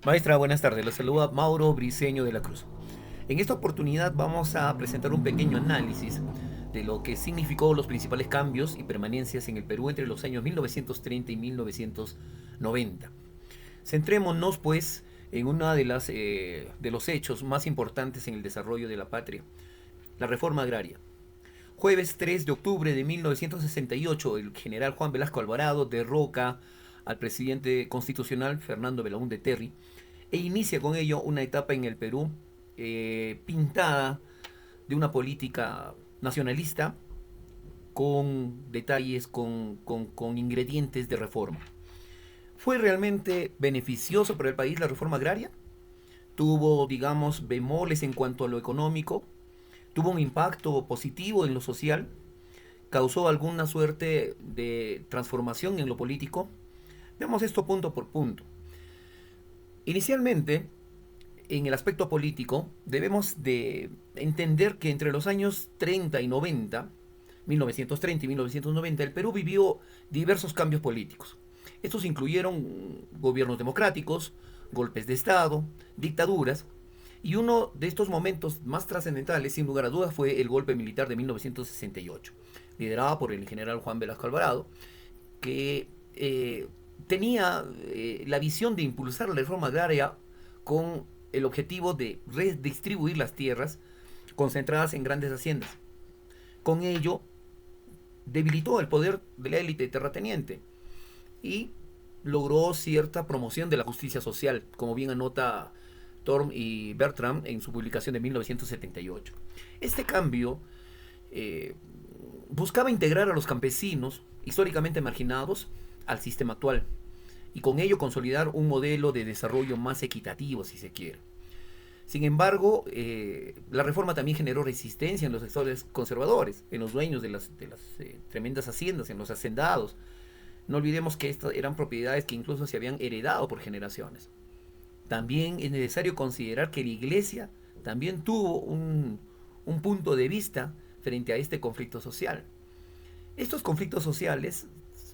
Maestra, buenas tardes. Le saluda Mauro Briceño de la Cruz. En esta oportunidad vamos a presentar un pequeño análisis de lo que significó los principales cambios y permanencias en el Perú entre los años 1930 y 1990. Centrémonos, pues, en una de los hechos más importantes en el desarrollo de la patria, la reforma agraria. Jueves 3 de octubre de 1968, el general Juan Velasco Alvarado derroca al presidente constitucional Fernando Belaúnde Terry e inicia con ello una etapa en el Perú pintada de una política nacionalista con detalles, con ingredientes de reforma. ¿Fue realmente beneficioso para el país la reforma agraria? ¿Tuvo, digamos, bemoles en cuanto a lo económico? ¿Tuvo un impacto positivo en lo social? ¿Causó alguna suerte de transformación en lo político? Veamos esto punto por punto. Inicialmente, en el aspecto político, debemos de entender que entre los años 30 y 90, 1930 y 1990, el Perú vivió diversos cambios políticos. Estos incluyeron gobiernos democráticos, golpes de Estado, dictaduras, y uno de estos momentos más trascendentales, sin lugar a dudas, fue el golpe militar de 1968, liderado por el general Juan Velasco Alvarado, que tenía la visión de impulsar la reforma agraria con el objetivo de redistribuir las tierras concentradas en grandes haciendas. Con ello, debilitó el poder de la élite terrateniente y logró cierta promoción de la justicia social, como bien anota Torm y Bertram en su publicación de 1978. Este cambio eh, buscaba integrar a los campesinos históricamente marginados al sistema actual y con ello consolidar un modelo de desarrollo más equitativo, si se quiere. Sin embargo, la reforma también generó resistencia en los sectores conservadores, en los dueños de las tremendas haciendas, en los hacendados. No olvidemos que estas eran propiedades que incluso se habían heredado por generaciones. También es necesario considerar que la iglesia también tuvo un punto de vista frente a este conflicto social. Estos conflictos sociales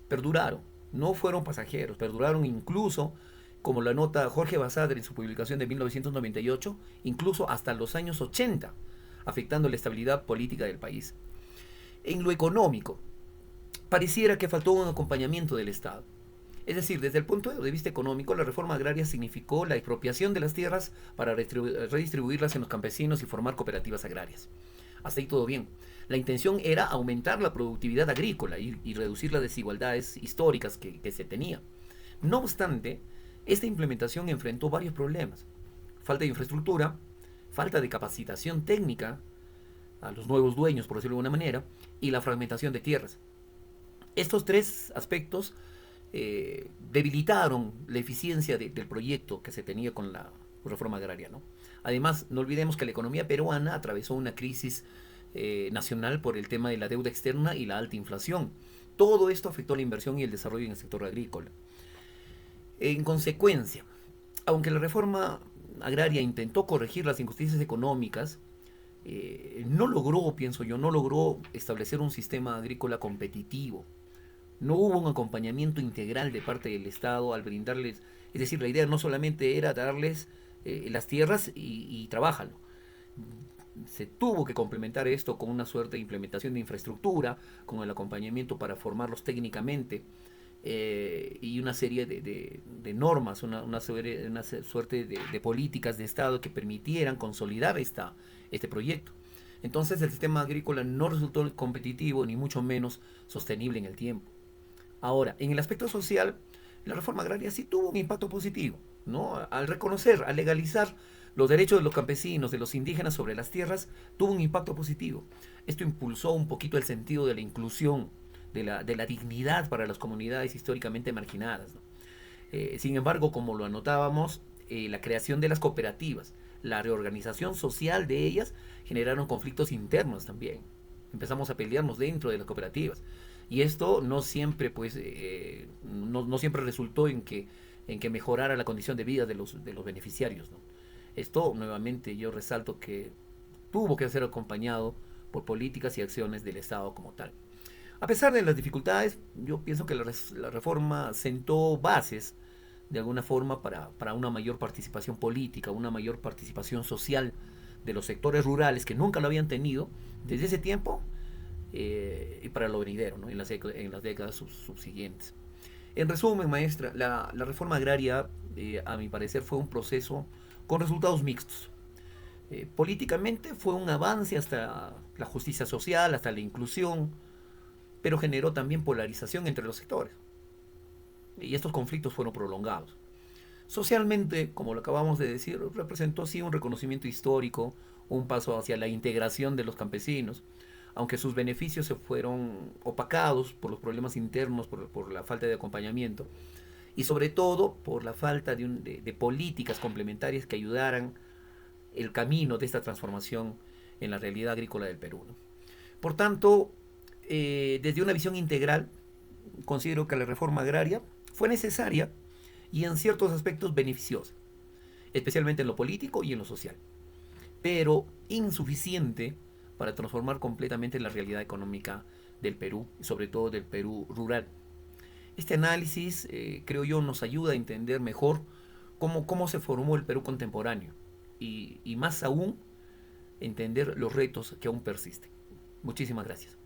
perduraron, no fueron pasajeros, perduraron incluso, como lo anota Jorge Basadre en su publicación de 1998, incluso hasta los años 80, afectando la estabilidad política del país. En lo económico, pareciera que faltó un acompañamiento del Estado. Es decir, desde el punto de vista económico, la reforma agraria significó la expropiación de las tierras para redistribuirlas en los campesinos y formar cooperativas agrarias. Hasta ahí todo bien. La intención era aumentar la productividad agrícola y reducir las desigualdades históricas que se tenía. No obstante, esta implementación enfrentó varios problemas. Falta de infraestructura, falta de capacitación técnica a los nuevos dueños, por decirlo de alguna manera, y la fragmentación de tierras. Estos tres aspectos debilitaron la eficiencia del proyecto que se tenía con la reforma agraria, ¿no? Además, no olvidemos que la economía peruana atravesó una crisis nacional por el tema de la deuda externa y la alta inflación. Todo esto afectó la inversión y el desarrollo en el sector agrícola. En consecuencia, aunque la reforma agraria intentó corregir las injusticias económicas, no logró, pienso yo, no logró establecer un sistema agrícola competitivo. No hubo un acompañamiento integral de parte del Estado al brindarles, es decir, la idea no solamente era darles las tierras y trabájalo. Se tuvo que complementar esto con una suerte de implementación de infraestructura, con el acompañamiento para formarlos técnicamente y una serie de normas, una suerte de políticas de Estado que permitieran consolidar este proyecto. Entonces el sistema agrícola no resultó competitivo ni mucho menos sostenible en el tiempo. Ahora, en el aspecto social, la reforma agraria sí tuvo un impacto positivo, ¿no? Al reconocer, al legalizar los derechos de los campesinos, de los indígenas sobre las tierras, tuvo un impacto positivo. Esto impulsó un poquito el sentido de la inclusión, de la dignidad para las comunidades históricamente marginadas, ¿no? Sin embargo, como lo anotábamos, la creación de las cooperativas, la reorganización social de ellas generaron conflictos internos también. Empezamos a pelearnos dentro de las cooperativas. Y esto no siempre, pues, no siempre resultó en que mejorara la condición de vida de los beneficiarios, ¿no? Esto, nuevamente, yo resalto que tuvo que ser acompañado por políticas y acciones del Estado como tal. A pesar de las dificultades, yo pienso que la reforma sentó bases de alguna forma para una mayor participación política, una mayor participación social de los sectores rurales que nunca lo habían tenido desde ese tiempo y para lo venidero, ¿no? En las décadas subsiguientes. En resumen, maestra, la reforma agraria, a mi parecer, fue un proceso con resultados mixtos. Políticamente fue un avance hasta la justicia social, hasta la inclusión, pero generó también polarización entre los sectores. Y estos conflictos fueron prolongados. Socialmente, como lo acabamos de decir, representó sí un reconocimiento histórico, un paso hacia la integración de los campesinos, aunque sus beneficios se fueron opacados por los problemas internos, por la falta de acompañamiento y sobre todo por la falta de políticas complementarias que ayudaran el camino de esta transformación en la realidad agrícola del Perú, ¿no? Por tanto, desde una visión integral, considero que la reforma agraria fue necesaria y en ciertos aspectos beneficiosa, especialmente en lo político y en lo social, pero insuficiente para transformar completamente la realidad económica del Perú, y sobre todo del Perú rural. Este análisis, creo yo, nos ayuda a entender mejor cómo se formó el Perú contemporáneo y más aún entender los retos que aún persisten. Muchísimas gracias.